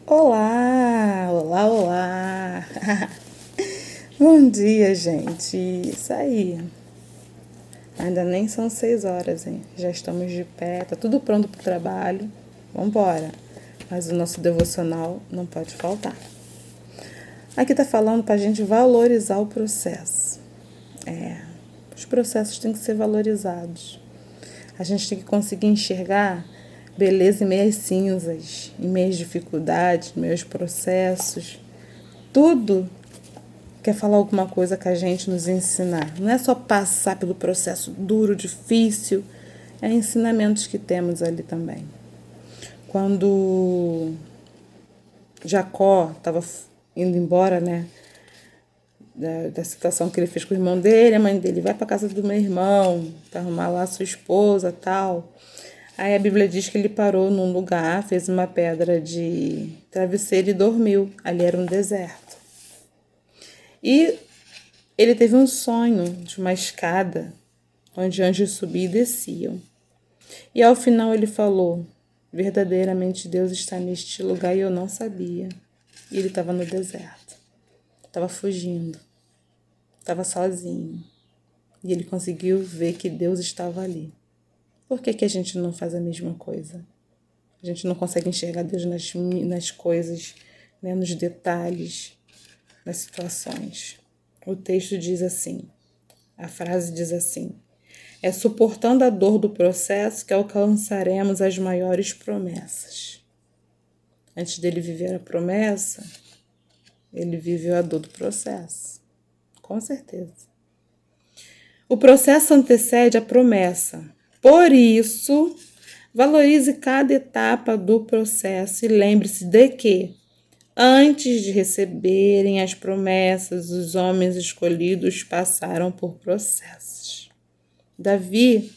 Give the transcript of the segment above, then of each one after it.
Olá, olá, olá. Bom dia, gente. Isso aí. Ainda nem são 6 horas, hein? Já estamos de pé, tá tudo pronto pro trabalho. Vambora. Mas o nosso devocional não pode faltar. Aqui tá falando pra gente valorizar o processo. Os processos têm que ser valorizados. A gente tem que conseguir enxergar beleza em meias cinzas, em meias dificuldades, em meios processos. Tudo quer falar alguma coisa com a gente, nos ensinar. Não é só passar pelo processo duro, difícil, é ensinamentos que temos ali também. Quando Jacó estava indo embora, né, da situação que ele fez com o irmão dele, a mãe dele vai para casa do meu irmão para arrumar lá a sua esposa, tal. Aí a Bíblia diz que ele parou num lugar, fez uma pedra de travesseiro e dormiu. Ali era um deserto. E ele teve um sonho de uma escada onde anjos subiam e desciam. E ao final ele falou: verdadeiramente Deus está neste lugar e eu não sabia. E ele estava no deserto, estava fugindo, estava sozinho. E ele conseguiu ver que Deus estava ali. Por que a gente não faz a mesma coisa? A gente não consegue enxergar Deus nas coisas, né, nos detalhes, nas situações. O texto diz assim, a frase diz assim: é suportando a dor do processo que alcançaremos as maiores promessas. Antes dele viver a promessa, ele viveu a dor do processo. Com certeza. O processo antecede a promessa. Por isso, valorize cada etapa do processo e lembre-se de que, antes de receberem as promessas, os homens escolhidos passaram por processos. Davi,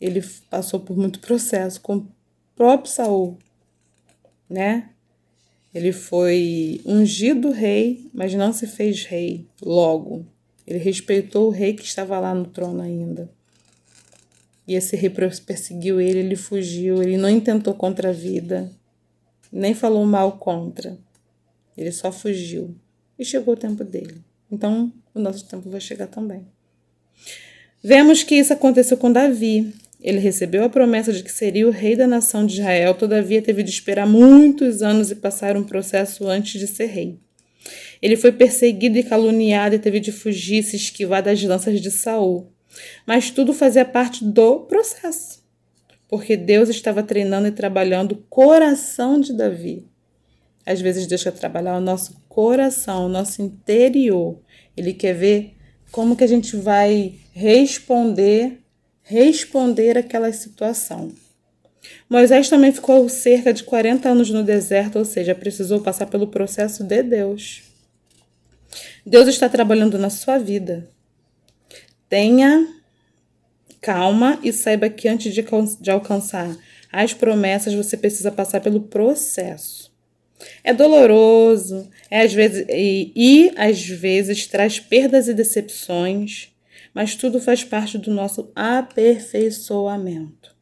ele passou por muito processo com o próprio Saul, né? Ele foi ungido rei, mas não se fez rei logo. Ele respeitou o rei que estava lá no trono ainda. E esse rei perseguiu ele, ele fugiu, ele não intentou contra a vida, nem falou mal contra. Ele só fugiu. E chegou o tempo dele. Então, o nosso tempo vai chegar também. Vemos que isso aconteceu com Davi. Ele recebeu a promessa de que seria o rei da nação de Israel, todavia teve de esperar muitos anos e passar um processo antes de ser rei. Ele foi perseguido e caluniado e teve de fugir, se esquivar das lanças de Saul. Mas tudo fazia parte do processo, porque Deus estava treinando e trabalhando o coração de Davi. Às vezes Deus quer trabalhar o nosso coração, o nosso interior. Ele quer ver como que a gente vai responder àquela situação. Moisés também ficou cerca de 40 anos no deserto, ou seja, precisou passar pelo processo de Deus. Deus está trabalhando na sua vida. Tenha calma e saiba que antes de alcançar as promessas, você precisa passar pelo processo. É doloroso, às vezes traz perdas e decepções, mas tudo faz parte do nosso aperfeiçoamento.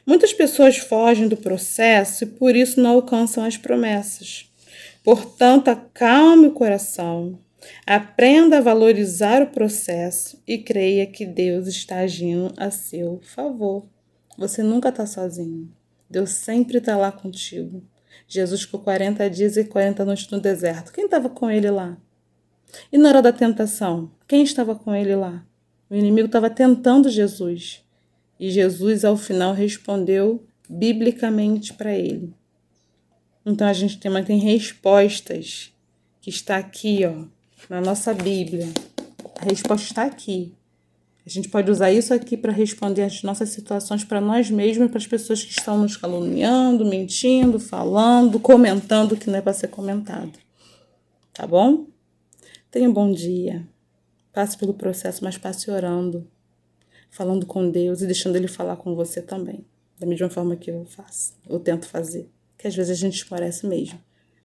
Muitas pessoas fogem do processo e por isso não alcançam as promessas. Portanto, acalme o coração, aprenda a valorizar o processo e creia que Deus está agindo a seu favor. Você nunca está sozinho. Deus sempre está lá contigo. Jesus ficou 40 dias e 40 noites no deserto. Quem estava com ele lá? E na hora da tentação, quem estava com ele lá? O inimigo estava tentando Jesus. E Jesus, ao final, respondeu biblicamente para ele. Então, a gente tem respostas que está aqui, ó, na nossa Bíblia. A resposta está aqui. A gente pode usar isso aqui para responder as nossas situações para nós mesmos e para as pessoas que estão nos caluniando, mentindo, falando, comentando o que não é para ser comentado. Tá bom? Tenha um bom dia. Passe pelo processo, mas passe orando, falando com Deus e deixando Ele falar com você também. Da mesma forma que eu faço, eu tento fazer. Que às vezes a gente esclarece mesmo.